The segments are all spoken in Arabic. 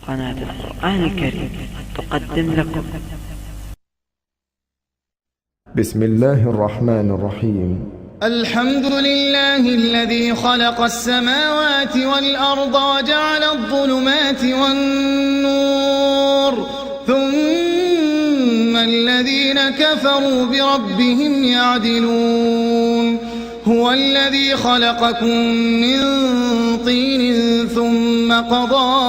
قناة القرآن الكريم تقدم لكم. بسم الله الرحمن الرحيم. الحمد لله الذي خلق السماوات والأرض وجعل الظلمات والنور ثم الذين كفروا بربهم يعدلون. هو الذي خلقكم من طين ثم قضى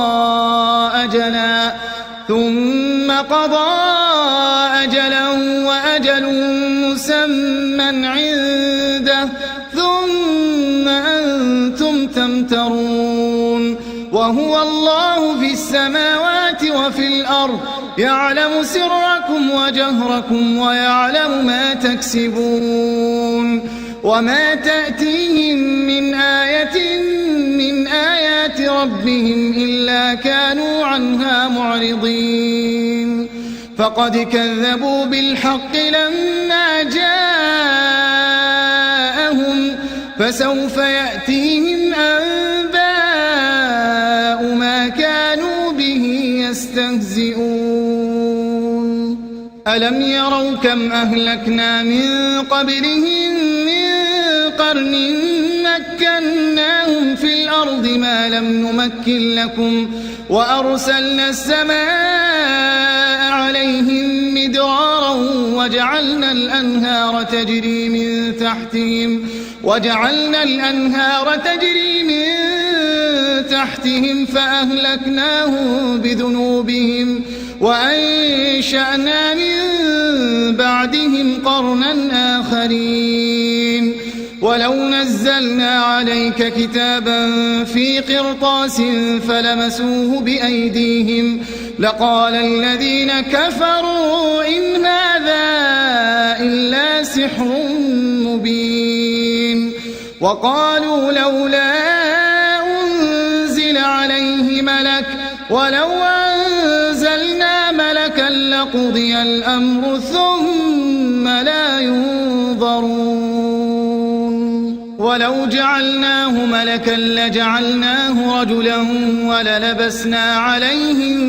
أجلا وأجل مسمى عنده ثم أنتم تمترون. وهو الله في السماوات وفي الأرض يعلم سركم وجهركم ويعلم ما تكسبون. وما تأتيهم من آية من آيات ربهم إلا كانوا عنها معرضين. فقد كذبوا بالحق لما جاءهم فسوف يأتيهم أنباء ما كانوا به يستهزئون. ألم يروا كم أهلكنا من قبلهم من قرن مكناهم في الأرض ما لم نمكن لكم وأرسلنا السماء عليهم مدرارا وجعلنا الأنهار تجري من تحتهم فأهلكناهم بذنوبهم وأنشأنا من بعدهم قرنا آخرين. ولو نزلنا عليك كتابا في قرطاس فلمسوه بأيديهم لقال الذين كفروا إن هذا إلا سحر مبين. وقالوا لولا أنزل عليه ملك ولو أنزلنا ملكا لقضي الأمر ثم لا ينظرون. ولو جعلناه ملكا لجعلناه رجلا وللبسنا عليهم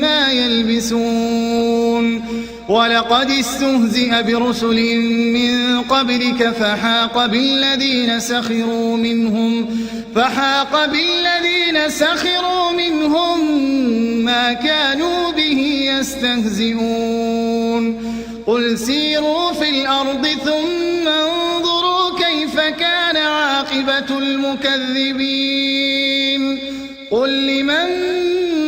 ما يلبسون. ولقد استهزئ برسل من قبلك فحاق بالذين سخروا منهم ما كانوا به يستهزئون. قل سيروا في الأرض ثم انظروا كيف كان عاقبة المكذبين. قل لمن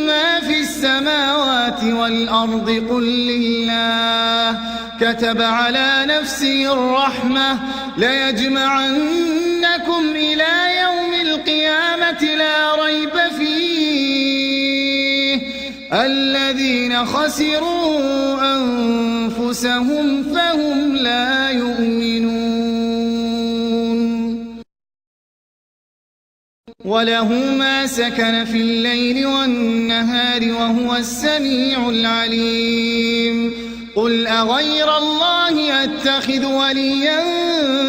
ما في السماوات والأرض قل لله كتب على نفسه الرحمة ليجمعنكم إلى يوم القيامة لا ريب فيه الذين خسروا أنفسهم فهم لا يؤمنون. وله ما سكن في الليل والنهار وهو السميع العليم. قل أغير الله أتخذ وليا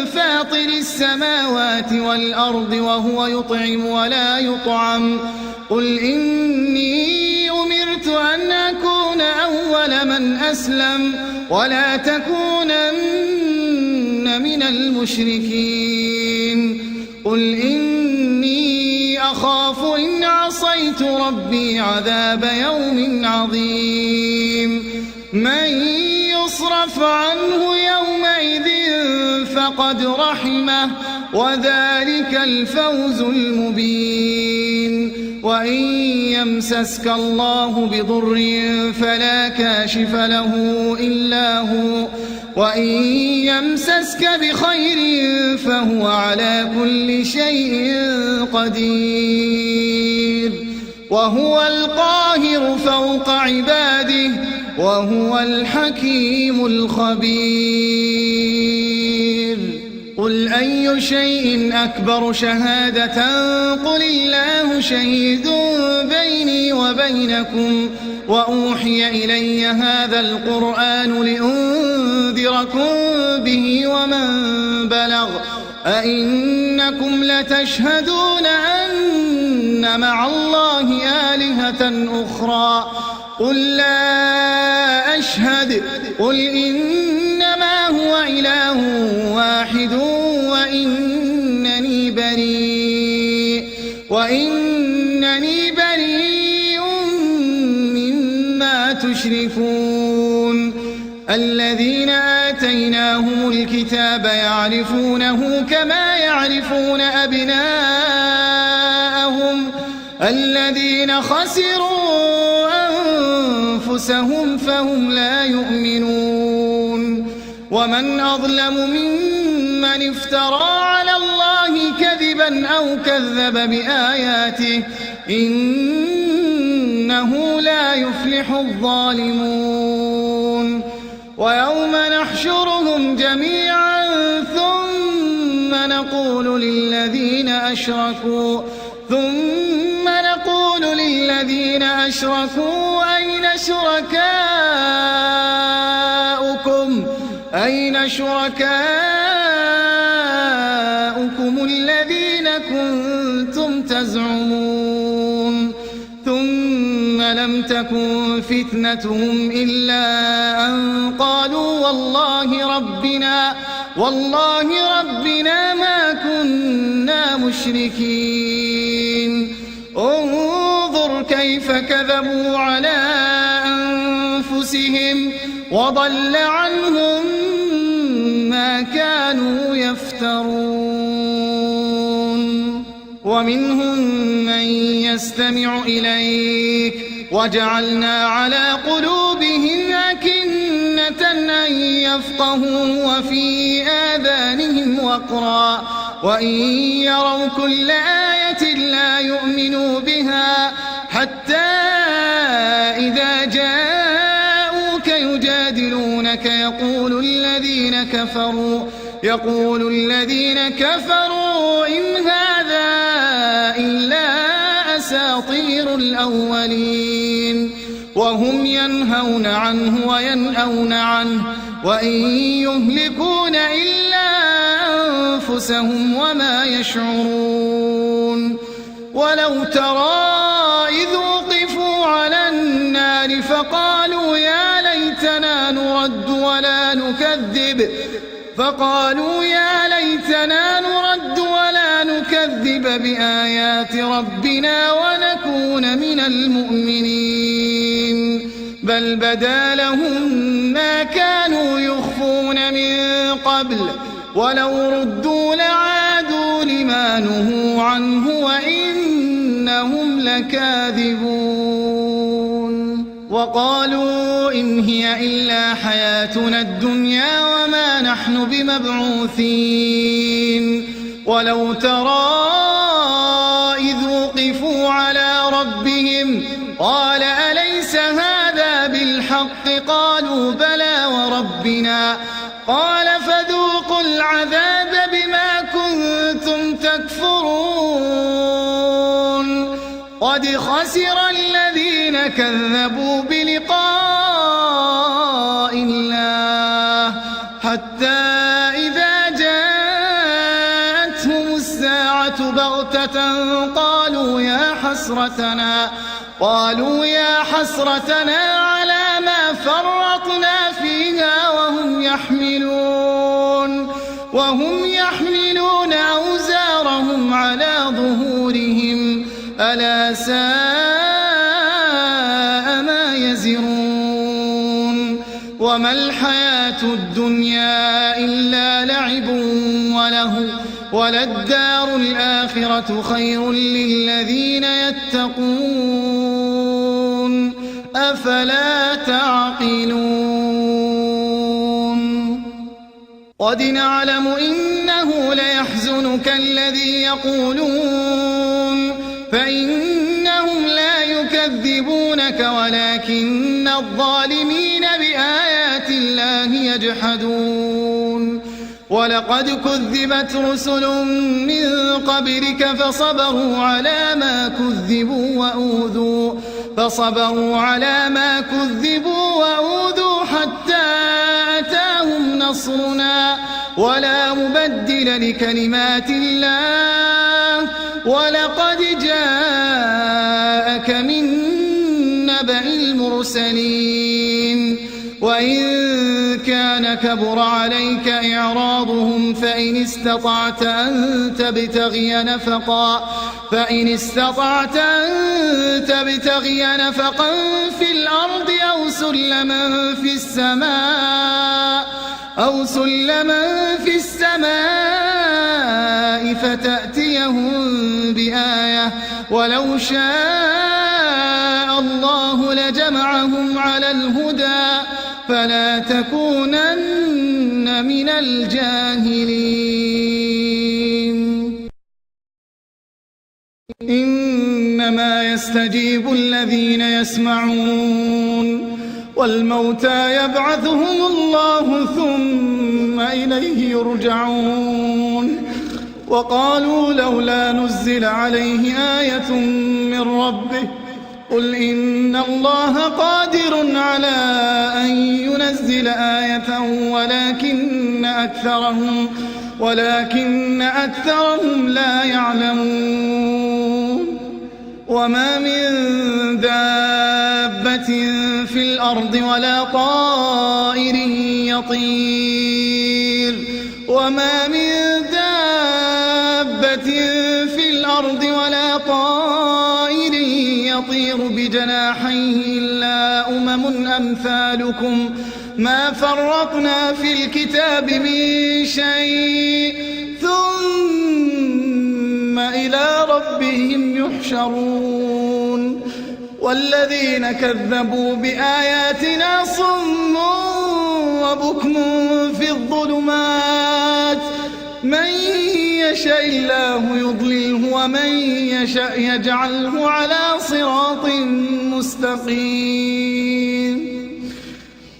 فاطر السماوات والأرض وهو يطعم ولا يطعم. قل إني أمرت أن أكون أول من أسلم ولا تكونن من المشركين. قل إني أخاف إن عصيت ربي عذاب يوم عظيم. من يصرف عنه يومئذ فقد رحمه وذلك الفوز المبين. وإن يمسسك الله بضر فلا كاشف له إلا هو وإن يمسسك بخير فهو على كل شيء قدير. وهو القاهر فوق عباده وهو الحكيم الخبير. قل أي شيء أكبر شهادة قل الله شهيد بيني وبينكم وأوحي إلي هذا القرآن لأنذركم به ومن بلغ أئنكم لتشهدون أن يدعون مع الله آلهة أخرى قل لا أشهد قل إنما هو إله واحد وإنني بريء مما تشركون الذين آتيناهم الكتاب يعرفونه كما يعرفون أبناءهم الذين خسروا أنفسهم فهم لا يؤمنون ومن أظلم ممن افترى على الله كذبا أو كذب بآياته إنه لا يفلح الظالمون ويوم نحشرهم جميعا ثم نقول للذين أشركوا أين شركاؤكم الذين كنتم تزعمون ثم لم تكن فتنتهم إلا أن قالوا والله ربنا ما كنا مشركين انظر كيف كذبوا على أنفسهم وضل عنهم ما كانوا يفترون ومنهم من يستمع إليك وجعلنا على قلوبهم أكنة أن يفقهوا وفي آذانهم وقرا وإن يروا كل آية لا يؤمنوا بها حتى إذا جاءوك يجادلونك يقول الذين كفروا إن هذا إلا أساطير الأولين وهم ينهون عنه وينأون عنه وإن يهلكون إلا أنفسهم وما يشعرون ولو ترى إذ وقفوا على النار فقالوا يا ليتنا نرد ولا نكذب بآيات ربنا ونكون من المؤمنين بل بدا لهم ما كانوا يخفون من قبل ولو ردوا لعادوا لما نهوا عنه وإنهم لكاذبون وقالوا إن هي إلا حياتنا الدنيا وما نحن بمبعوثين ولو ترى إذ وقفوا على ربهم قال أليس هذا بالحق قالوا بلى وربنا قال فذوقوا العذاب بما كنتم تكفرون قد خسر الذين كذبوا بلقاء الله حتى إذا جاءتهم الساعة بغتة قالوا يا حسرتنا على ما فرطنا فيها وهم يحملون أوزارهم على ظهورهم ألا ساء ما يزرون وما الحياة الدنيا إلا لعب وله وللدار الآخرة خير للذين يتقون أفلا تعقلون قد نعلم إنه ليحزنك الذي يقولون فإنهم لا يكذبونك ولكن الظالمين بآيات الله يجحدون ولقد كذبت رسل من قبلك فصبروا على ما كذبوا وأوذوا حتى أتاهم نصرنا ولا مبدل لكلمات الله ولقد جاءك من نبأ المرسلين وإن كان كبر عليك إعراضهم فإن استطعت أن تبتغي نفقا في الأرض أو سلما في السماء فتأتيهم بآية ولو شاء الله لجمعهم على الهدى فلا تكونن من الجاهلين إنما يستجيب الذين يسمعون والموتى يبعثهم الله ثم إليه يرجعون وقالوا لولا نزل عليه آية من ربه قل إن الله قادر على أن ينزل آية ولكن أكثرهم لا يعلمون وما من دابة في الأرض ولا طائر يطير بجناحيه إلا أمثالكم ما فرطنا في الكتاب من شيء ثم إلى ربهم يحشرون والذين كذبوا بآياتنا صم وبكم في الظلمات من يشاء الله يضلله ومن يشاء يجعله على صراط مستقيم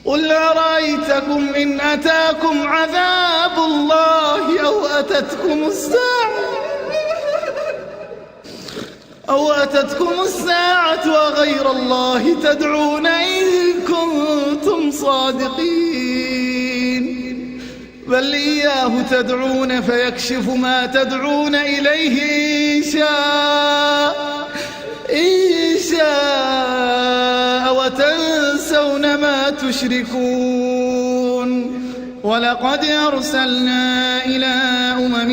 قل أرأيتكم إن أتاكم عذاب الله أو أتتكم الساعة وغير الله تدعون إن كنتم صادقين بل إياه تدعون فيكشف ما تدعون إليه إن شاء وتنسون ما تشركون ولقد أرسلنا إلى أمم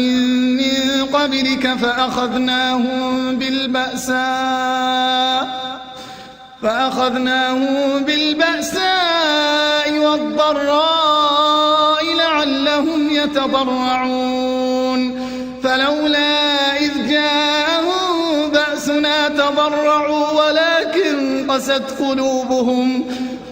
من قبلك فأخذناهم بالبأساء والضراء لعلهم يتضرعون فلولا إذ جاءهم بأسنا تضرعوا ولكن قست قلوبهم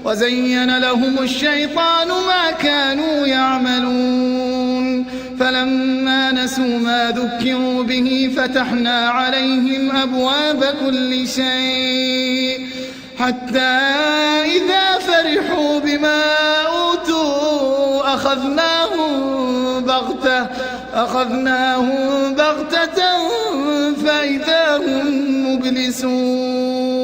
وزين لهم الشيطان ما كانوا يعملون فلما نسوا ما ذكروا به فتحنا عليهم أبواب كل شيء حتى إذا فرحوا بما أوتوا أخذناهم بغتة فإذا هم مبلسون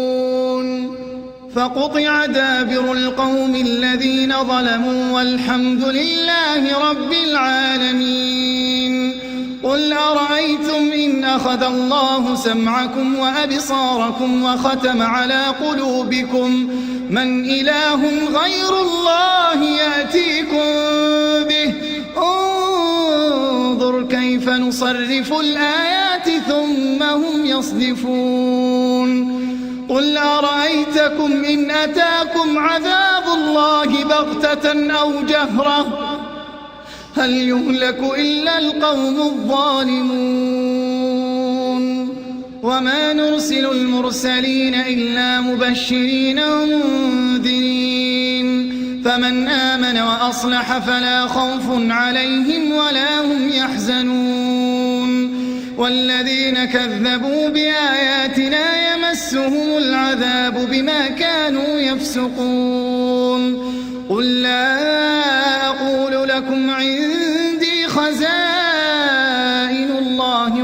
فقطع دابر القوم الذين ظلموا والحمد لله رب العالمين قل أرأيتم إن أخذ الله سمعكم وأبصاركم وختم على قلوبكم من إله غير الله يأتيكم به انظر كيف نصرف الآيات ثم هم يصدفون قل أرأيتكم إن أتاكم عذاب الله بغتة أو جهرة هل يهلك إلا القوم الظالمون وما نرسل المرسلين إلا مبشرين ومنذرين فمن آمن وأصلح فلا خوف عليهم ولا هم يحزنون والذين كذبوا بآياتنا يمسهم العذاب بما كانوا يفسقون قل لا أقول لكم عندي خزائن الله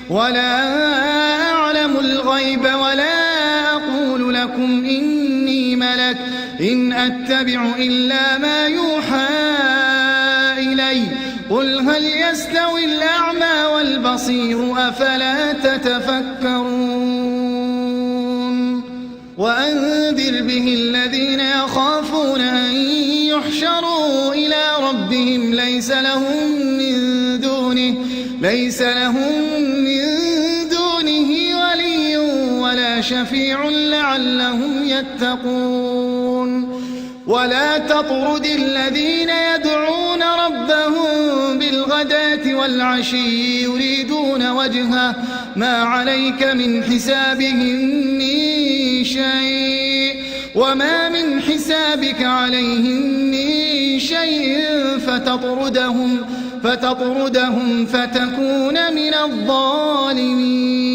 ولا أعلم الغيب ولا أقول لكم إني ملك إن أتبع إلا ما يوحى إلي قل هل يستوي الأعمى والبصير أفلا تتفكرون وأنذر به الذين يخافون أن يحشروا إلى ربهم ليس لهم من دونه ولي ولا شفيع لعلهم يتقون ولا تطرد الذين يدعون ربهم بالغداة والعشي يريدون وجهه ما عليك من حسابهم من شيء وما من حسابك عليهم من شيء فتطردهم فتكون من الظالمين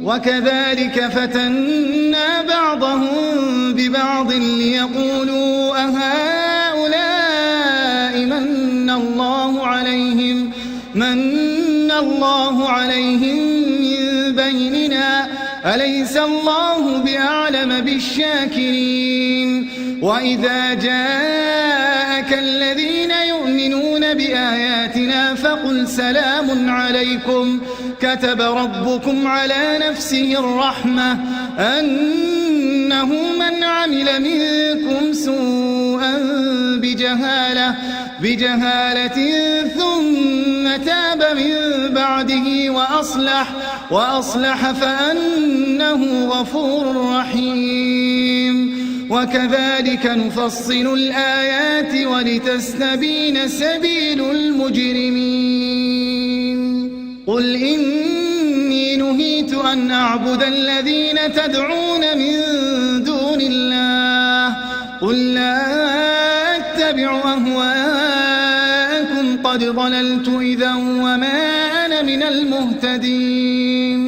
وكذلك فتنا بعضهم ببعض ليقولوا أهؤلاء من الله عليهم من بيننا أليس الله بأعلم بالشاكرين وإذا جاءك الذين يؤمنون بآياتنا فقل سلام عليكم كتب ربكم على نفسه الرحمة أنه من عمل منكم سوءا بجهالة ثم تاب من بعده وأصلح فأنه غفور رحيم وكذلك نفصل الآيات ولتستبين سبيل المجرمين قل إني نهيت أن أعبد الذين تدعون من دون الله قل لا أتبع أهواءكم قد ضللت إذا وما أنا من المهتدين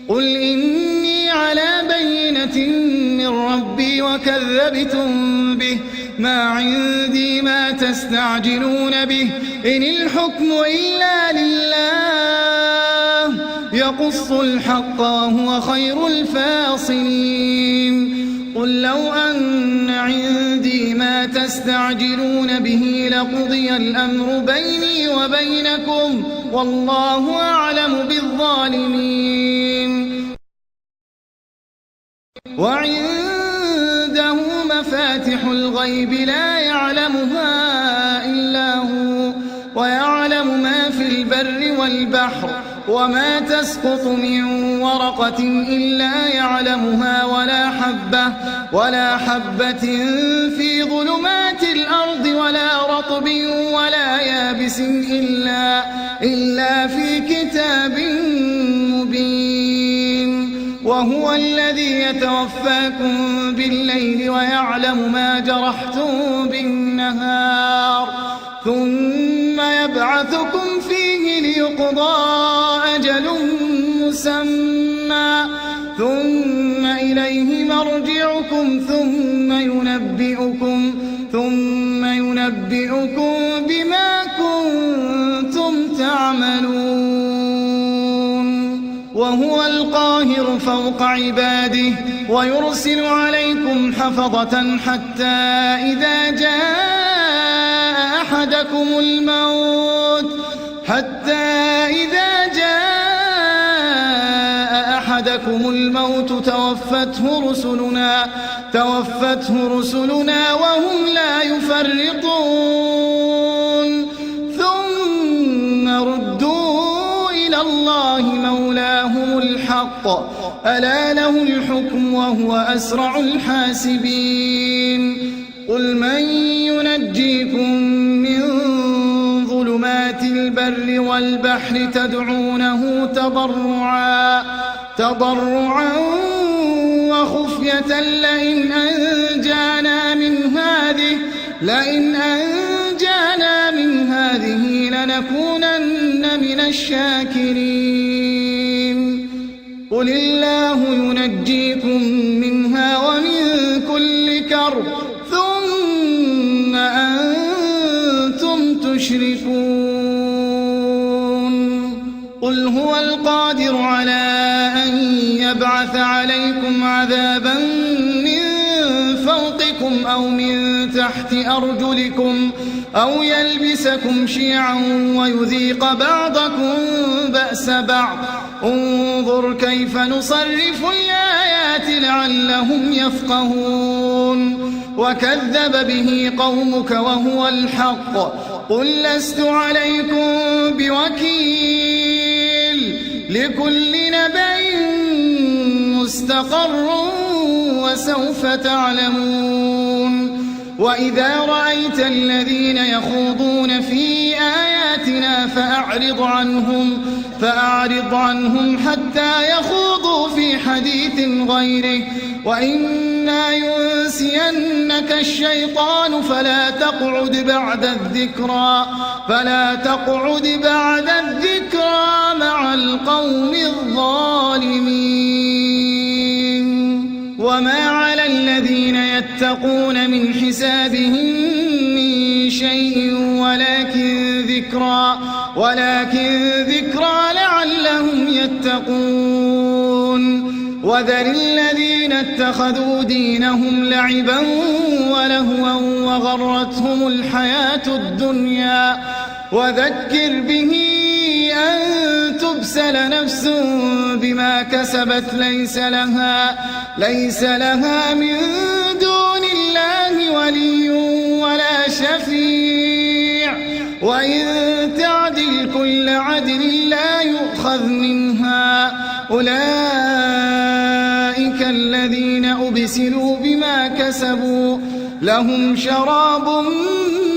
قل إني على بينة من ربي وكذبتم به ما عندي ما تستعجلون به إن الحكم إلا لله يقص الحق وهو خير الفاصلين قل لو أن عندي ما تستعجلون به لقضي الأمر بيني وبينكم والله أعلم بالظالمين وعنده مفاتح الغيب لا يعلمها إلا هو ويعلم ما في البر والبحر وما تسقط من ورقة إلا يعلمها ولا حبة في ظلمات الأرض ولا رطب ولا يابس إلا في كتاب مبين وهو الذي يتوفاكم بالليل ويعلم ما جرحتم بالنهار ثم يبعثكم فيه ليقضى أجل مسمى ثم إليه مرجعكم ثم ينبئكم بما كنتم تعملون وهو القاهر فوق عباده ويرسل عليكم حفظة حتى إذا جاء أحدكم الموت توفته رسلنا وهم لا يفرطون ثم ردوا إلى الله مولاهم الحق ألا له الحكم وهو أسرع الحاسبين قل من ينجيكم من ظلمات البر والبحر تدعونه تضرعا وخفية لئن أنجانا من هذه لنكونن من الشاكرين قل الله ينجيكم منها ومن كل كرب ثم أنتم تشركون قل هو القادر على أن يبعث عليكم عذابا من فوقكم أو من تحت أرجلكم أو يلبسكم شيعا ويذيق بعضكم بأس بعض انظر كيف نصرف الآيات لعلهم يفقهون وكذب به قومك وهو الحق قل لست عليكم بوكيل لكل نبأ مستقر وسوف تعلمون وإذا رأيت الذين يخوضون في آياتنا فأعرض عنهم حتى يخوضوا في حديث غيره وإما ينسينك الشيطان فلا تقعد بعد الذكرى مع القوم الظالمين وما على الذين يتقون من حسابهم من شيء ولكن ذكرى لعلهم يتقون وذر الذين اتخذوا دينهم لعبا ولهوا وغرتهم الحياة الدنيا وذكر به أن تبسل نفس بما كسبت ليس لها من دون الله ولي ولا شفيع وإن تعدل كل عدل لا يؤخذ منها أولئك الذين أبسلوا بما كسبوا لهم شراب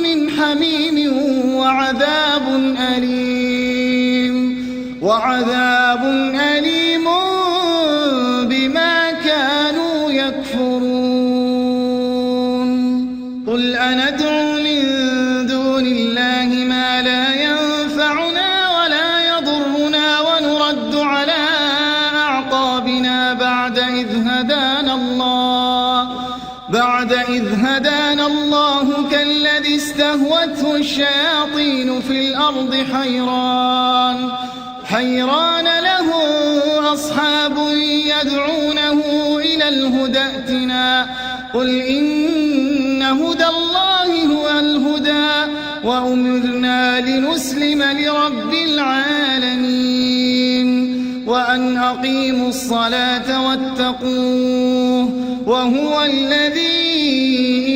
من حميم وعذاب أليم بما كانوا يكفرون قل أندعو من دون الله ما لا ينفعنا ولا يضرنا ونرد على أعقابنا بعد إذ هدانا الله كالذي استهوته الشياطين في الأرض حيران له أصحاب يدعونه إلى الهدى ائتنا قل إن هدى الله هو الهدى وأمرنا لنسلم لرب العالمين وأن أقيموا الصلاة واتقوه وهو الذي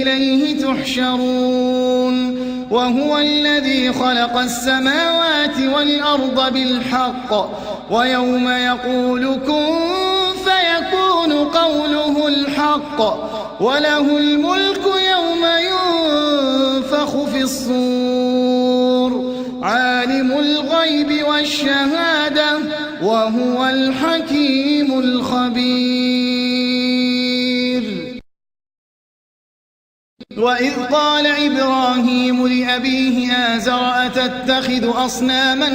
إليه تحشرون وهو الذي خلق السماوات والأرض بالحق ويوم يقول كن فيكون قوله الحق وله الملك يوم ينفخ في الصور عالم الغيب والشهادة وهو الحكيم الخبير وإذ قال إبراهيم لأبيه آزر أتتخذ أصناما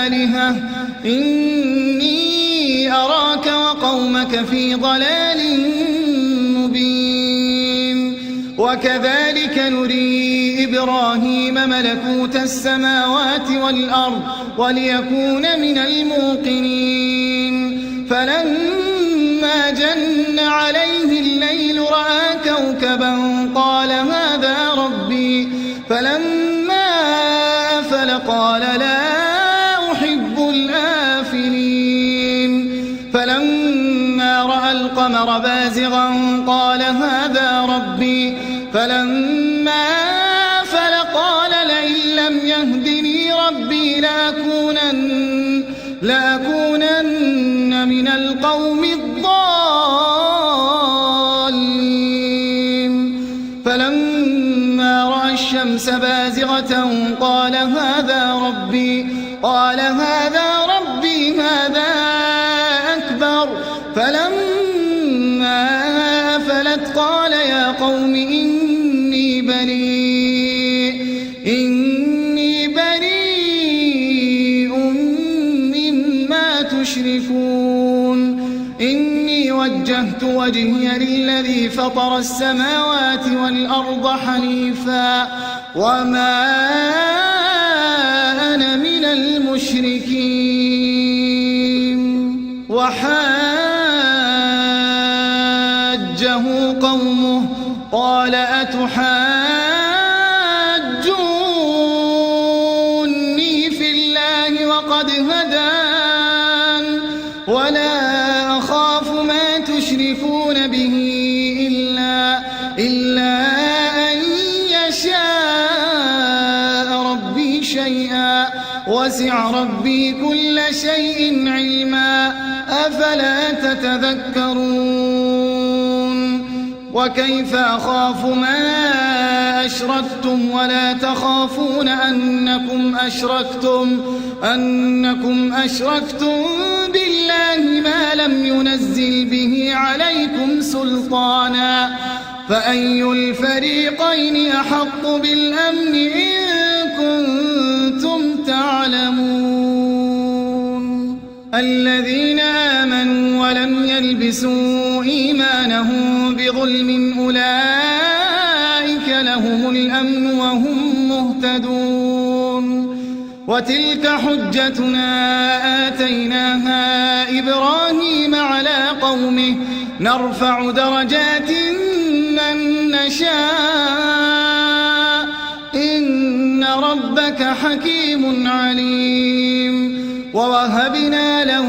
آلهة إني أراك وقومك في ضلال مبين وكذلك نري إبراهيم ملكوت السماوات والأرض وليكون من الموقنين فلما جن عليه الليل رأى كوكبا قال هذا ربي فلما أفل قال لا أحب الآفلين فلما رأى القمر بازغا قال هذا ربي فلما أفل قال لئن لم يهدني ربي لأكونن من القوم الضالين فلما رأى الشمس بازغة قال هذا ربي هذا أكبر فلما أفلت قال يا قوم إني بريء مما تشركون إني وجهت وجهي للذي فطر السماوات والأرض حنيفا وما أنا من المشركين وحاجه قومه قال أتحاجوني يشركون به إلا أن يشاء ربي شيئا وسع ربي كل شيء علما أفلا تتذكرون وكيف أخاف ما أشركتم ولا تخافون أنكم أشركتم بالله ما لم ينزل به عليكم سلطانا فأي الفريقين أحق بالأمن إن كنتم تعلمون الذين آمنوا ولم يلبسوا إيمانهم بظلم أولئك لهم الأمن وهم مهتدون وتلك حجتنا آتيناها إبراهيم على قومه نرفع درجات من نشاء إن ربك حكيم عليم ووهبنا له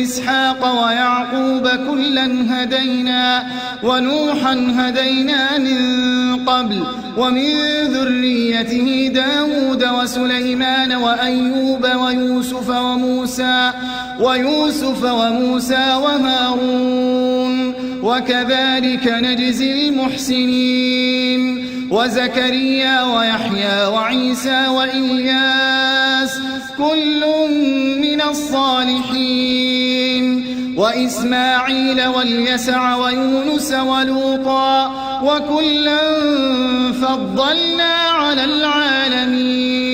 إسحاق ويعقوب كلا هدينا ونوحا هدينا من قبل ومن ذريته داود وسليمان وأيوب ويوسف وموسى وهارون وكذلك نجزي المحسنين وزكريا ويحيى وعيسى وإلياس كل من الصالحين وإسماعيل واليسع ويونس ولوطا وكلا فضلنا على العالمين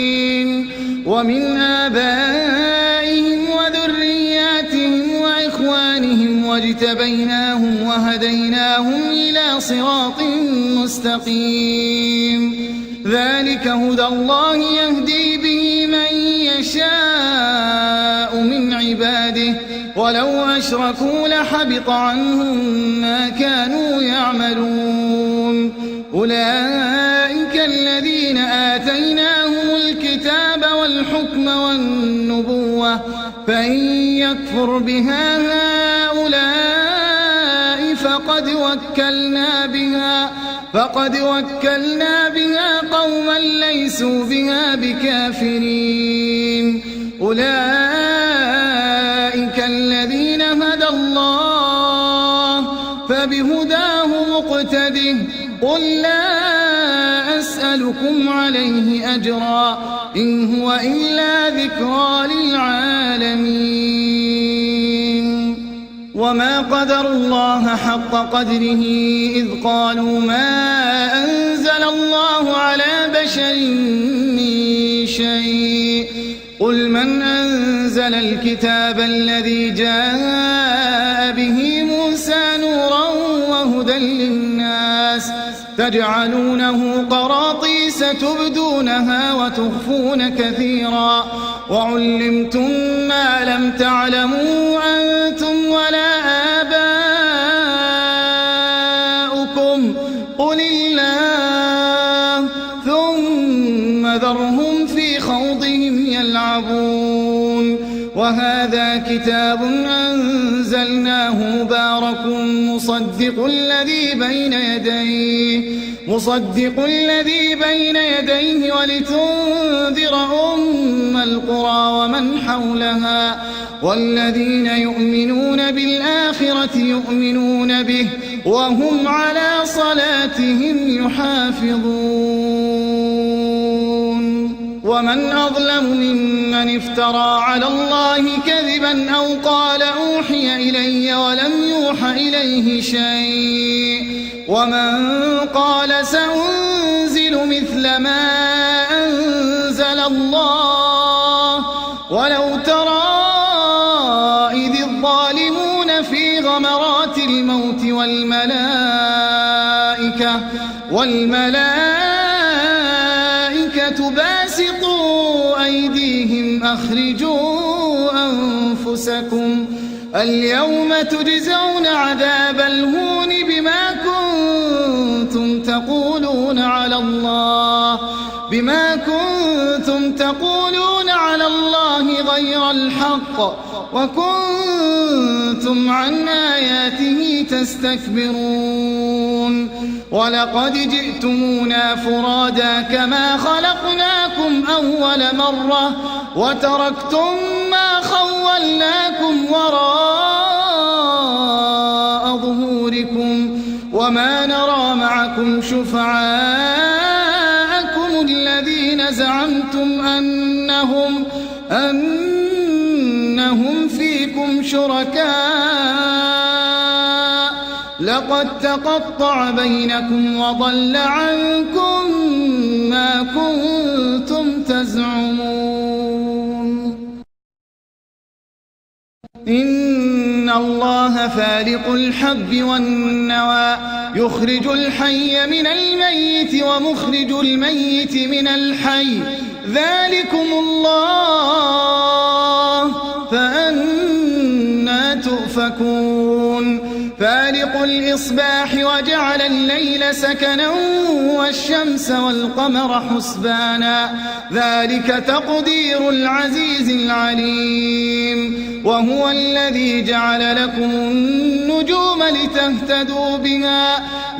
ومن آبائهم وذرياتهم وإخوانهم واجتبيناهم وهديناهم إلى صراط مستقيم ذلك هدى الله يهدي به من يشاء من عباده ولو أشركوا لحبط عنهم ما كانوا يعملون أولئك الذين آتيناهم الكتاب والحكم والنبوة فإن يكفر بها هؤلاء فقد وكلنا بها قوما ليسوا بها بكافرين أولئك الذين هدى الله فبهداه مقتده قل لا أسألكم عليه أجرا إن هو إلا ذكرى للعالمين وما قدروا الله حق قدره إذ قالوا ما أنزل الله على بشر من شيء قل من أنزل الكتاب الذي جاء به موسى نورا وهدى للناس تجعلونه قراطيس تبدونها وتخفون كثيرا وعلمتم ما لم تعلموا أنتم ولا آباؤكم قل الله ثم ذرهم في خوضهم يلعبون وهذا كتاب أنزلناه مبارك مصدق الذي بين يديه ولتنذر أم القرى ومن حولها والذين يؤمنون بالآخرة يؤمنون به وهم على صلاتهم يحافظون ومن أظلم ممن افترى على الله كذبا أو قال أوحي إلي ولم يوح إليه شيء ومن قال سأنزل مثل ما أنزل الله ولو ترى إذ الظالمون في غمرات الموت والملائكة باسطوا أيديهم أخرجوا أنفسكم اليوم تجزون عذاب الهون بما كنتم تقولون على الله غير الحق وكنتم عن آياته تستكبرون ولقد جئتمونا فرادا كما خلقناكم أول مرة وتركتم ما خولناكم وراء ظهوركم وما نرى معكم شفعاءكم الذين زعمتم أنهم فيكم شركاء لقد تقطع بينكم وضل عنكم ما كنتم تزعمون إن الله فالق الحب والنوى يخرج الحي من الميت ومخرج الميت من الحي ذلكم الله فأنا تؤفكون فالق الإصباح وجعل الليل سكنا والشمس والقمر حسبانا ذلك تقدير العزيز العليم وهو الذي جعل لكم النجوم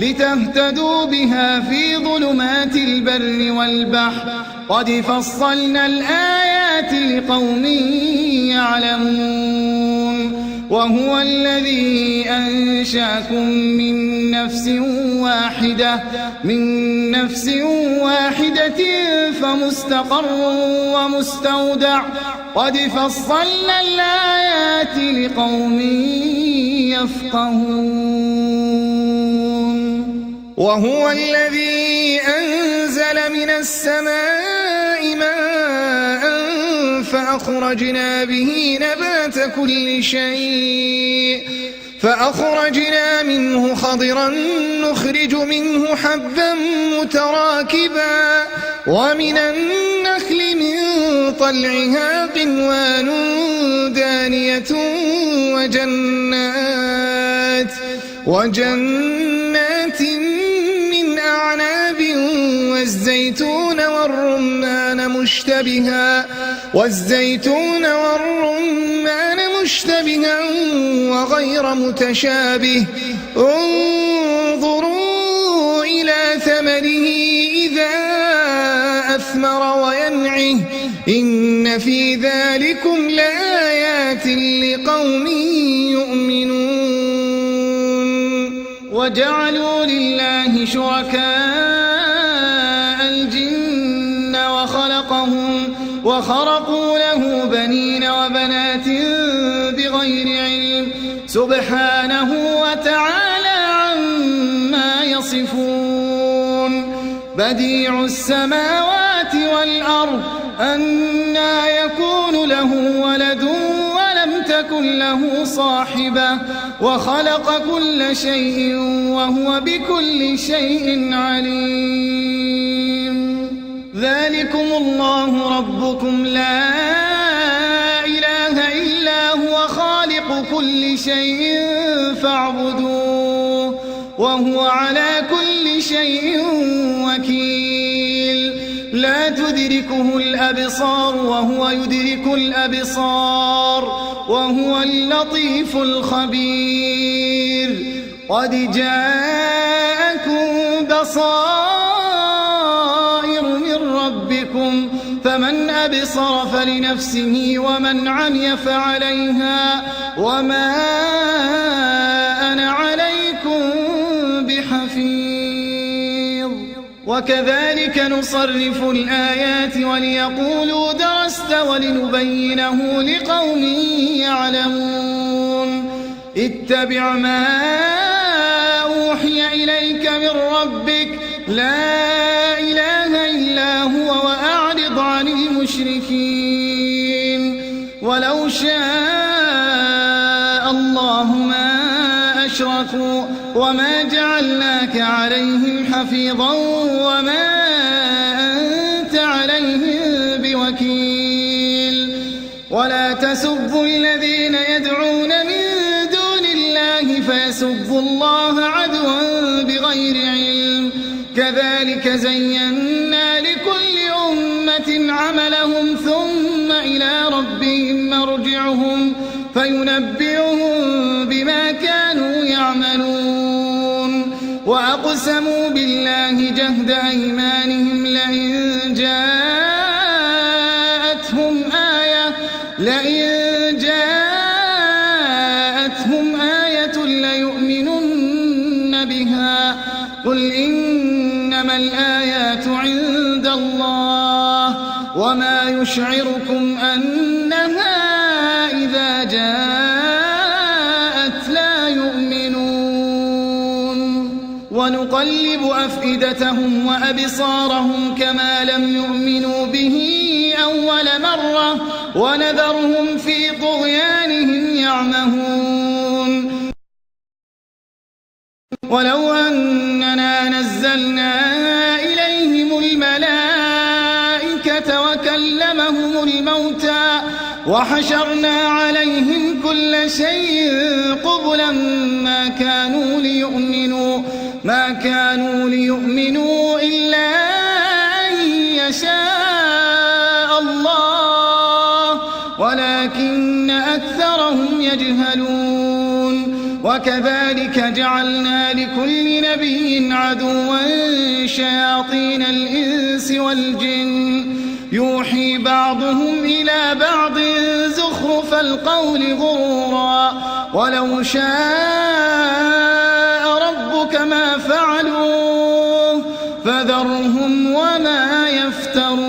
لتهتدوا بها في ظلمات البر والبحر قد فصلنا الآيات لقوم يعلمون وهو الذي أنشأكم من نفس واحدة فمستقر ومستودع قد فصلنا الآيات لقوم يفقهون وهو الذي أنزل من السماء ماء فأخرجنا به نبات كل شيء فأخرجنا منه خضرا نخرج منه حبا متراكبا ومن النخل من طلعها قنوان دانية وجنات من أعناب والزيتون والرمان مشتبها وغير متشابه انظروا إلى ثمره إذا أثمر وينعه إن في ذلكم لآيات لقوم يؤمنون وجعلوا لله شركاء الجن وخرقوا له بنين وبنات بغير علم سبحانه وتعالى عما يصفون بديع السماوات والأرض أنى يكون له ولد ولم تكن له صاحبة وخلق كل شيء وهو بكل شيء عليم ذلكم الله ربكم لا إله إلا هو خالق كل شيء فاعبدوه وهو على كل شيء وكيل لا تدركه الأبصار وهو يدرك الأبصار وهو اللطيف الخبير قد جاءكم بصائر من ربكم فمن أبصر فلنفسه ومن عمي فعليها وما أنا عليكم بحفيظ وكذلك نصرف الآيات وليقولوا درست ولنبينه لقوم يعلمون اتبع ما أوحي إليك من ربك لا إله إلا هو وأعرض عن المشركين ولو شاء الله ما أشركوا وما جعلناك عليهم حفيظا وما أنت عليهم بوكيل ولا تسبوا الذين يدعون من دون الله فيسبوا الله عدوا بغير علم كذلك زينا لكل أمة عملهم ثم إلى ربهم مرجعهم فينبئهم بما كانوا يعملون وأقسموا بالله جهد أيمانهم لئن جاءتهم آية ليؤمنن بها قل إنما الآيات عند الله وما يشعركم أنها إذا جاءت لا يؤمنون ونقلب أفئدتهم وأبصارهم كما لم يؤمنوا به أول مرة ونذرهم في طغيانهم يعمهون ولو أننا نزلنا إليهم الملائكة وكلمهم الموتى وحشرنا عليهم كل شيء قبلا ما كانوا ليؤمنوا إلا أن يشاء الله ولكن أكثرهم يجهلون وكذلك جعلنا لكل نبي عدوا شياطين الإنس والجن يوحي بعضهم إلى بعض زخرف القول غرورا ولو شاء ربك ما فعلوه فذرهم وما يفترون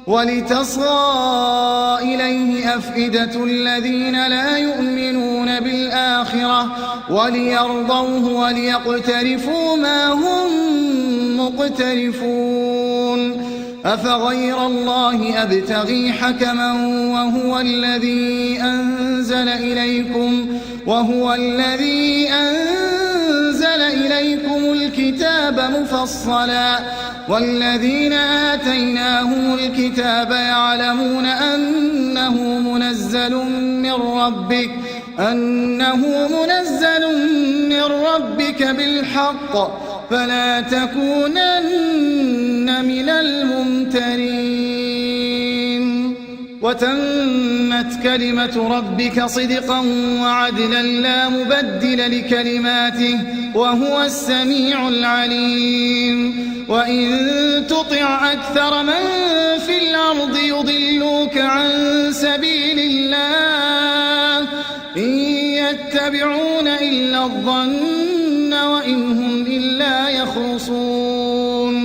ولتصغى إليه أفئدة الذين لا يؤمنون بالآخرة وليرضوه وليقترفوا ما هم مقترفون أفغير الله أبتغي حكما وهو الذي أنزل إليكم الكتاب مفصلا والذين آتيناهم الكتاب يعلمون أنه منزل من ربك بالحق فلا تكونن من الممترين وتمت كلمة ربك صدقا وعدلا لا مبدل لكلماته وهو السميع العليم وإن تطع أكثر من في الأرض يضلوك عن سبيل الله إن يتبعون إلا الظن وإن هم إلا يخرصون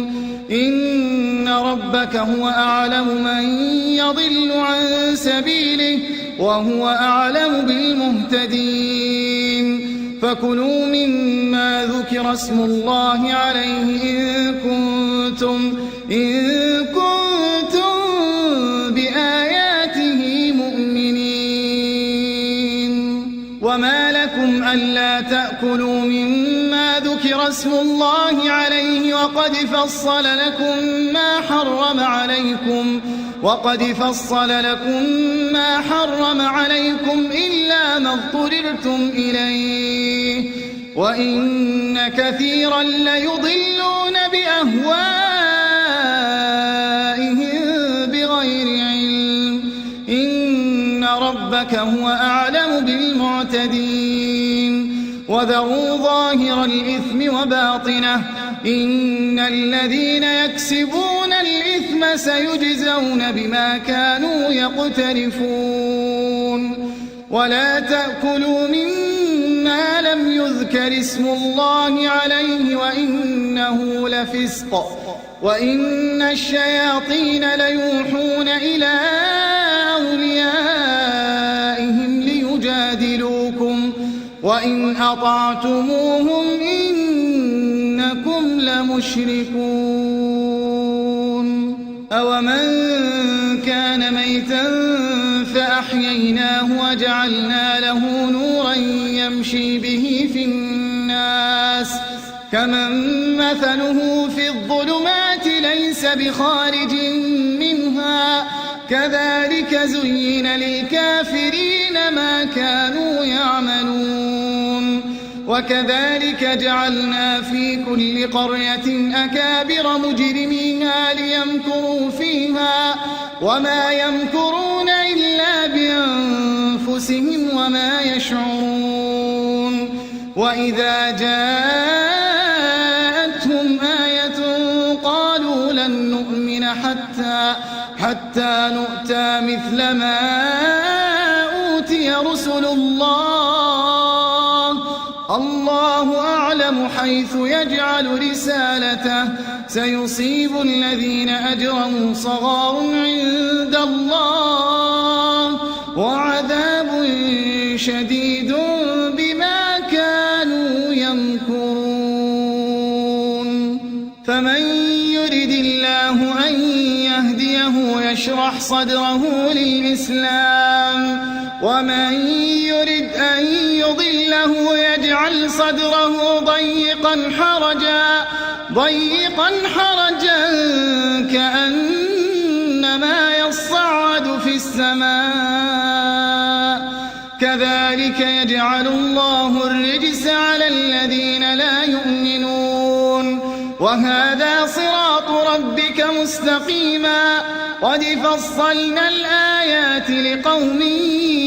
إن ربك هو أعلم من يضل عن سبيله وهو أعلم بالمهتدين فكلوا مما ذكر اسم الله عليه إن كنتم بآياته مؤمنين وما لكم ألا تأكلوا مما ذكر اسم الله عليه وقد فصل لكم ما حرم عليكم إلا ما اضطررتم إليه وإن كثيرا ليضلون بأهوائهم بغير علم إن ربك هو أعلم بالمعتدين وذروا ظاهر الإثم وباطنه إن الذين يكسبون الإثم سيجزون بما كانوا يقترفون ولا تأكلوا مما لم يذكر اسم الله عليه وإنه لفسق وإن الشياطين ليوحون إلى أوليائهم ليجادلوكم وإن أطعتموهم إنكم لمشركون أومن كان ميتا فأحييناه وجعلنا له نورا يمشي به في الناس كمن مثله في الظلمات ليس بخارج منها كذلك زين للكافرين ما كانوا يعملون وكذلك جعلنا في كل قرية أكابر مجرميها ليمكروا فيها وما يمكرون إلا بأنفسهم وما يشعرون وإذا جاءتهم آية قالوا لن نؤمن حتى نؤتى مثل ما أوتي رسل الله أعلم حيث يجعل رسالته سيصيب الذين أجرموا صغار عند الله وعذاب شديد بما كانوا يمكرون فمن يرد الله أن يهديه يشرح صدره للإسلام ومن يرد أن يضله يجعل صدره ضيقا حرجا كأنما يصعد في السماء كذلك يجعل الله الرجس على الذين لا يؤمنون وهذا صراط ربك مستقيما قد فصلنا الآيات لقوم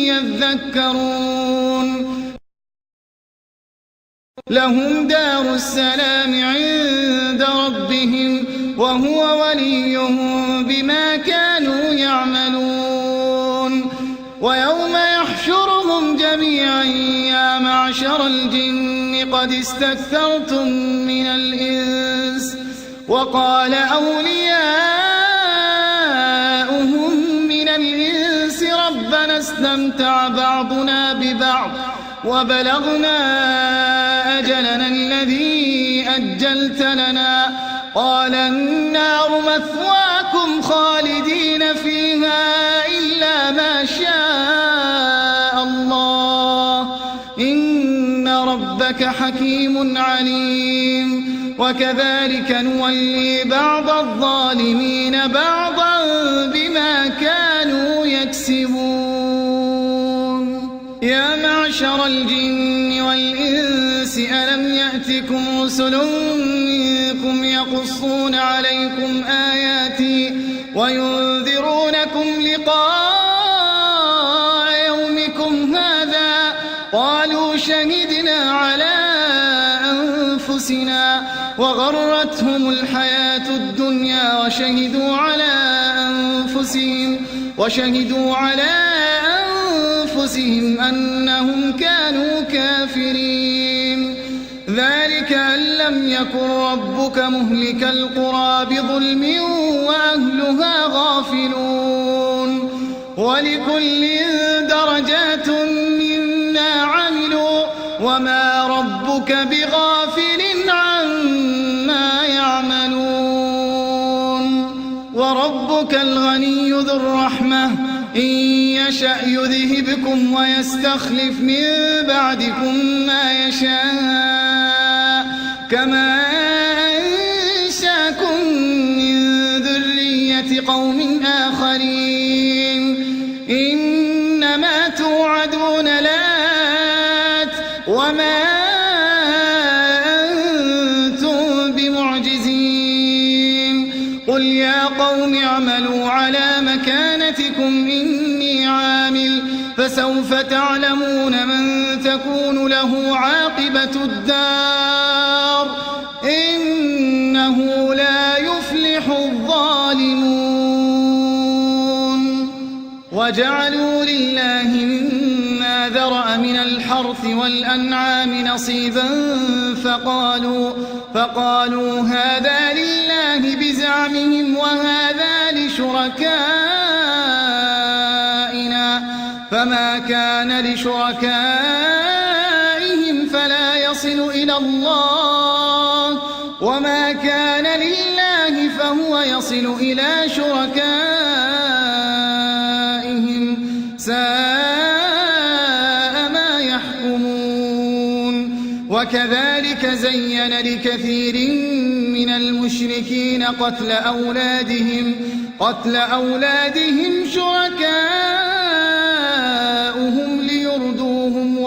يذكرون لهم دار السلام عند ربهم وهو وليهم بما كانوا يعملون ويوم يحشرهم جميعا يا معشر الجن قد استكثرتم من الإنس وقال أولياؤهم من الإنس ربنا استمتع بعضنا ببعض وبلغنا أجلنا الذي أجلت لنا قال النار مثواكم خالدين فيها إلا ما شاء الله إن ربك حكيم عليم وكذلك نولي بعض الظالمين بعضا بما كانوا يكسبون يا معشر الجن والإنس ألم يأتكم رسل منكم يقصون عليكم آياتي وينذرونكم لقاء يومكم هذا قالوا شهدنا على أنفسنا وغرتهم الحياة الدنيا وشهدوا على أنفسهم أنهم كانوا كافرين ذلك أن لم يكن ربك مهلك القرى بظلم وأهلها غافلون ولكل درجات مما عملوا وما ربك بغافل عما يعملون وربك الغني ذو الرحمة إن يشأ يذهبكم ويستخلف من بعدكم ما يشاء كما أنشاكم من ذرية قوم آخرين إنما توعدون لآت وما أنتم بمعجزين قل يا قوم اعملوا على مكانتكم إني عامل فسوف تعلمون من تكون له عاقبة الدار إنه لا يفلح الظالمون وجعلوا لله مما ذرأ من الحرث والأنعام نصيبا فقالوا هذا لله بزعمهم وهذا لشركائنا فما كان لشركائهم فلا يصل إلى الله وما كان لله فهو يصل إلى شركائهم ساء ما يحكمون وكذلك زين لكثير من المشركين قتل أولادهم شركاؤهم ليردوهم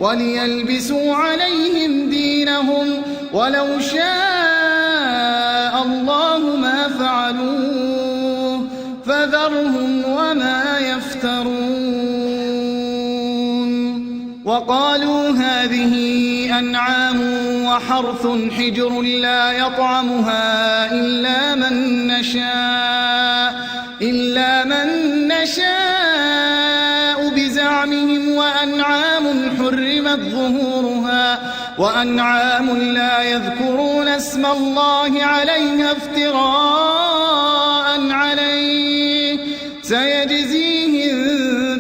وليلبسوا عليهم دينهم ولو شاء الله ما فعلوه فذرهم وما يفترون وقالوا هذه أنعام وحرث حجر لا يطعمها إلا من نشاء بزعمهم، وأنعام حرمت ظهورها وأنعام لا يذكرون اسم الله عليها افتراء عليه سيجزيهم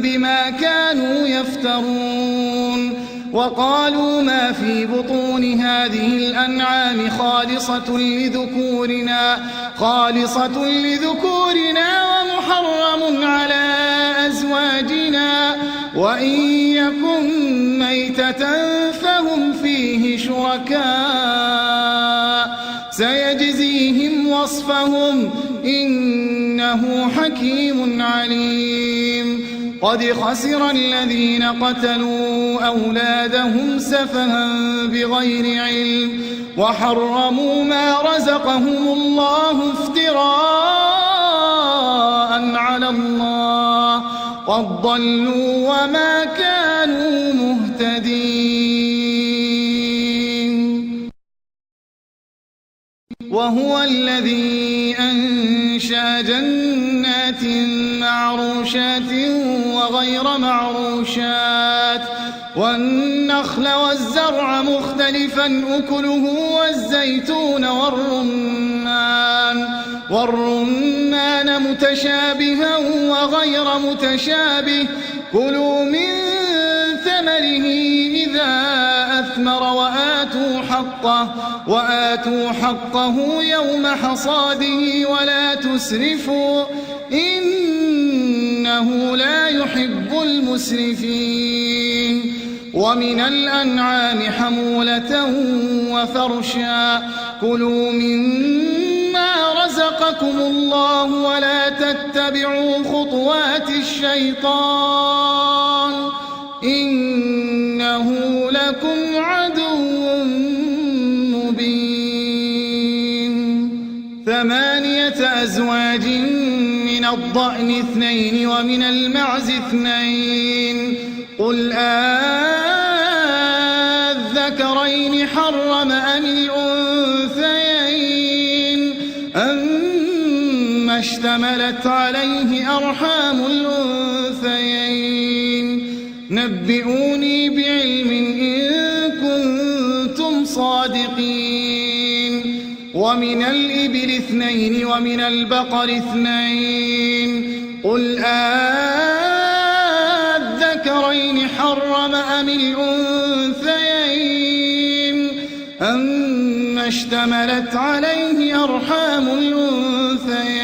بما كانوا يفترون. وقالوا ما في بطون هذه الأنعام خالصة لذكورنا ومحرم على أزواجنا، وإن يكن ميتة فهم فيه شركاء سيجزيهم وصفهم إنه حكيم عليم. قد خسر الذين قتلوا أولادهم سفها بغير علم وحرموا ما رزقهم الله افتراء على الله، قد ضلوا وما كانوا مهتدين. وهو الذي أنشأ جنات معروشات وغير معروشات والنخل والزرع مختلفا أكله والزيتون والرمان متشابها وغير متشابه، كلوا من ثمره إذا أثمر وآتوا حقه يوم حصاده ولا تسرفوا إنه لا يحب المسرفين. ومن الأنعام حمولة وفرشا، كلوا مما رزقكم الله ولا تتبعوا خطوات الشيطان إنه لكم عدو مبين. 8 أزواج من الضأن 2 ومن المعز 2، قل أذكرين حرم أم الأنثيين أما اشتملت عليه أرحام الأنثيين، نبئوني بعلم إن كنتم صادقين. ومن الإبل 2 ومن البقر 2، قل أذكرين حرم أم الأنثيين أما اشتملت عليه أرحام الأنثيين،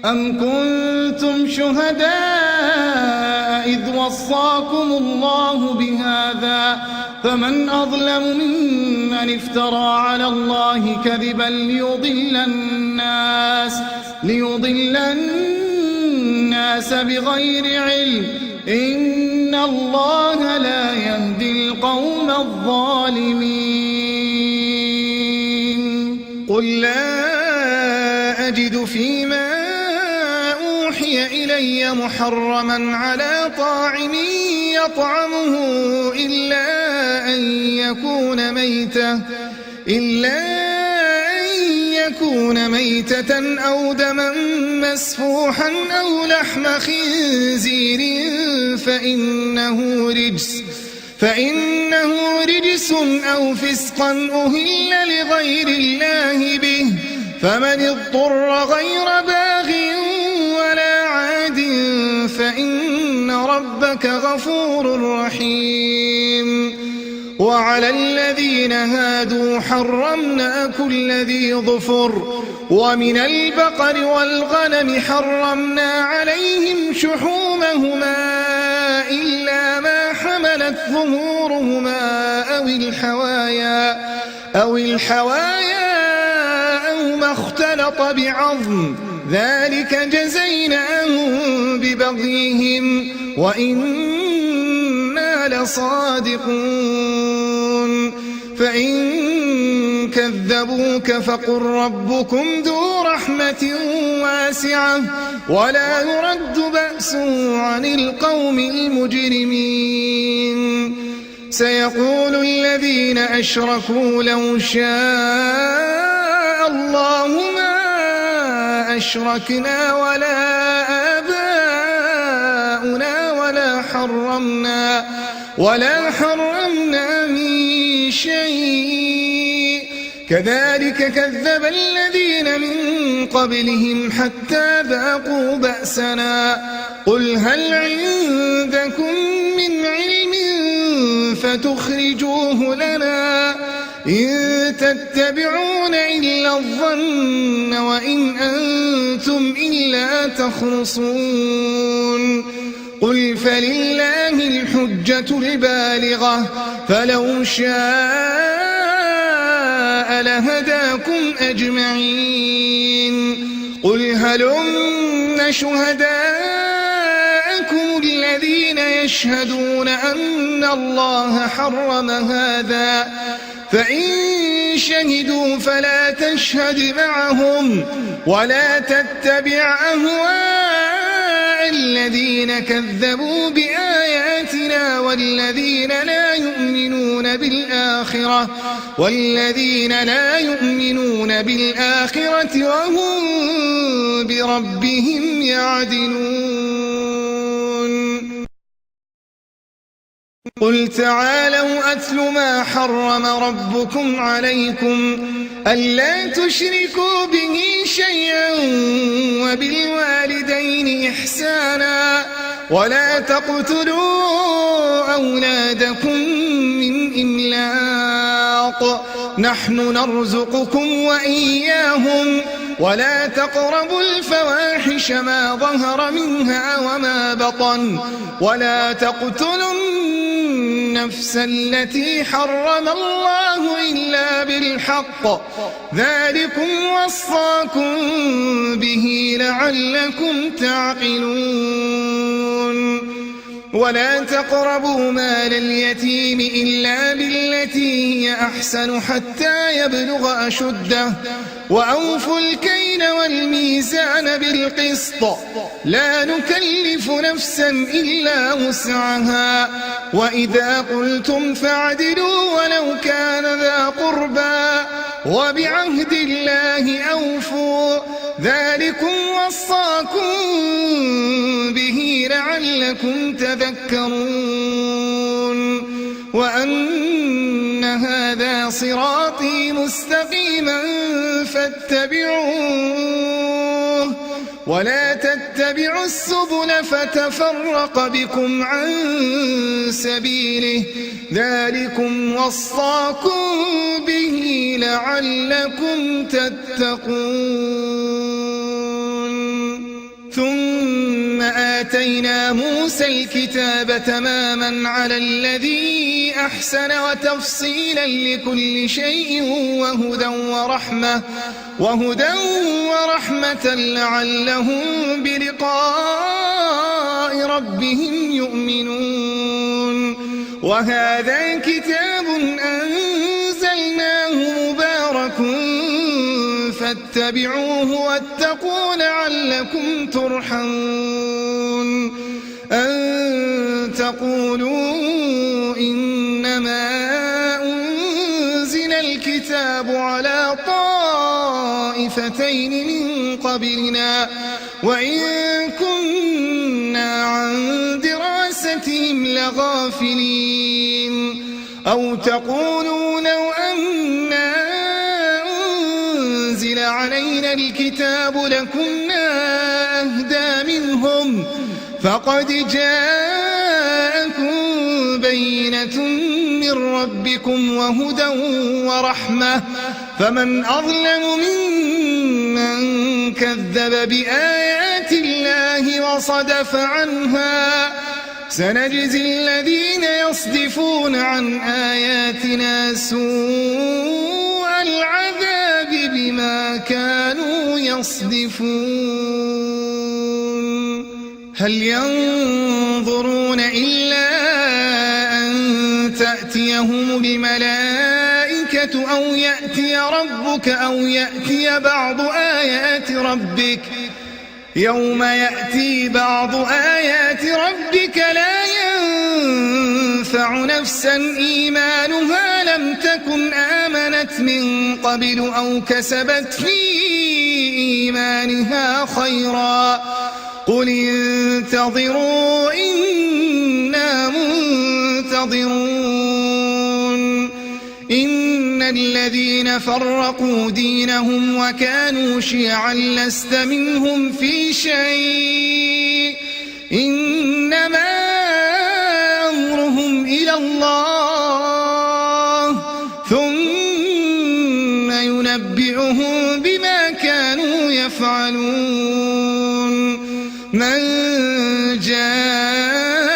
أم كنتم شهداء إذ وصاكم الله بهذا، فمن أظلم ممن افترى على الله كذبا ليضل الناس بغير علم، إن الله لا يهدي القوم الظالمين. قل لا أجد فيما أوحي إلي محرما على طاعم يطعمه إلا أن يكون ميتة أو دما مسفوحا أو لحم خنزير فإنه رجس أو فسقا أهل لغير الله به، فمن اضطر غير باغ ولا عاد فإن ربك غفور رحيم. وعلى الذين هادوا حرمنا كل ذي ظفر، ومن البقر والغنم حرمنا عليهم شحومهما إلا ما حملت ظهورهما أو الحوايا أو ما اختلط بعظم، ذلك جزيناهم ببغيهم وإنا لصادقون. فإن كذبوك فقل ربكم ذو رحمة واسعة ولا يرد بأسه عن القوم المجرمين. سيقول الذين أشركوا لو شاء الله ما أشركنا ولا آباؤنا ولا حرمنا من شيء كذلك كذب الذين من قبلهم حتى ذاقوا بأسنا قل هل عندكم من علم فتخرجوه لنا إن تتبعون إلا الظن وإن أنتم إلا تخرصون قل فلله الحجة البالغة فلو شاء لهداكم أجمعين قل هلم شهداءكم الذين يشهدون أن الله حرم هذا فإن شهدوا فلا تشهد معهم ولا تتبع أهواء الذين كذبوا بآياتنا والذين لا يؤمنون بالآخرة وهم بربهم يعدلون قل تعالوا أتل ما حرم ربكم عليكم ألا تشركوا به شيئا وبالوالدين إحسانا ولا تقتلوا أولادكم من إملاق نحن نرزقكم وإياهم ولا تقربوا الفواحش ما ظهر منها وما بطن ولا تقتلوا النفس التي حرم الله إلا بالحق ذلكم وصاكم به لعلكم تعقلون ولا تقربوا مال اليتيم إلا بالتي هي أحسن حتى يبلغ أشده وأوفوا الكيل والميزان بالقسط لا نكلف نفسا إلا وسعها وإذا قلتم فاعدلوا ولو كان ذا قربى وبعهد الله أوفوا ذلكم وصاكم به لعلكم تذكرون وأن هذا صراطي مستقيما فاتبعوه ولا تتبعوا السبل فتفرق بكم عن سبيله ذلكم وصاكم به لعلكم تتقون ثم آتينا موسى الكتاب تماما على الذي أحسن وتفصيلا لكل شيء وهدى ورحمة لعلهم بلقاء ربهم يؤمنون وهذا كتاب أنزلناه مبارك فاتبعوه واتقوا لعلكم ترحمون أن تقولوا إنما أنزل الكتاب على طائفتين من قبلنا وإن كنا عن دراستهم لغافلين أو تقولوا لو أنا أنزل علينا الكتاب لكنا أهدى منهم فقد جاءكم بينة من ربكم وهدى ورحمة فمن أظلم ممن كذب بآيات الله وصدف عنها سنجزي الذين يصدفون عن آياتنا سوء العذاب بما كانوا يصدفون هل ينظرون إلا أن تأتيهم الملائكة أو يأتي ربك أو يأتي بعض آيات ربك يوم يأتي بعض آيات ربك لا ينفع ينفع نفسا إيمانها لم تكن آمنت من قبل أو كسبت في إيمانها خيرا قل انتظروا إنا منتظرون إن الذين فرقوا دينهم وكانوا شيعا لست منهم في شيء إنما أمرهم إلى الله ثم ينبئهم بما كانوا يفعلون من جاء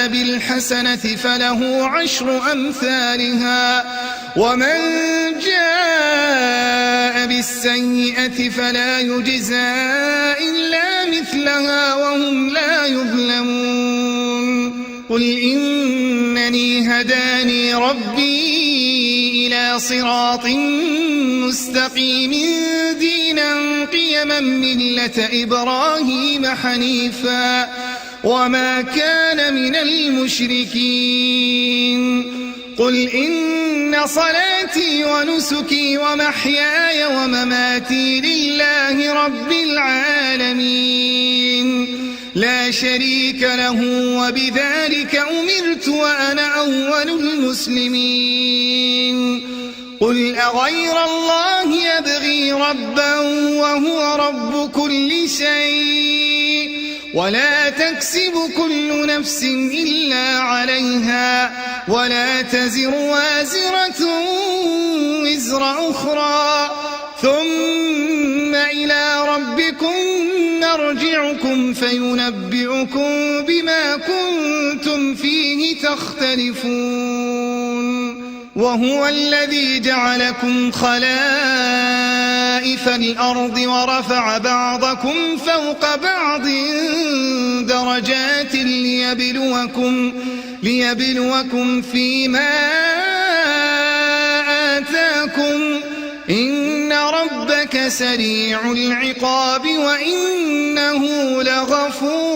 بالحسنة فله 10 أمثالها ومن جاء بالسيئة فلا يجزى إلا مثلها وهم لا يظلمون قل إنني هداني ربي إلى صراط مستقيم دينا قيما ملة إبراهيم حنيفا وما كان من المشركين قل إن صلاتي ونسكي ومحياي ومماتي لله رب العالمين لا شريك له وبذلك أمرت وأنا أول المسلمين قل أغير الله يبغي ربا وهو رب كل شيء ولا تكسب كل نفس إلا عليها ولا تزر وازرة وزر أخرى ثم إلى ربكم مرجعكم فينبئكم بما كنتم فيه تختلفون وهو الذي جعلكم خلائف الأرض ورفع بعضكم فوق بعض درجات ليبلوكم فيما آتاكم إن ربك سريع العقاب وإنه لغفور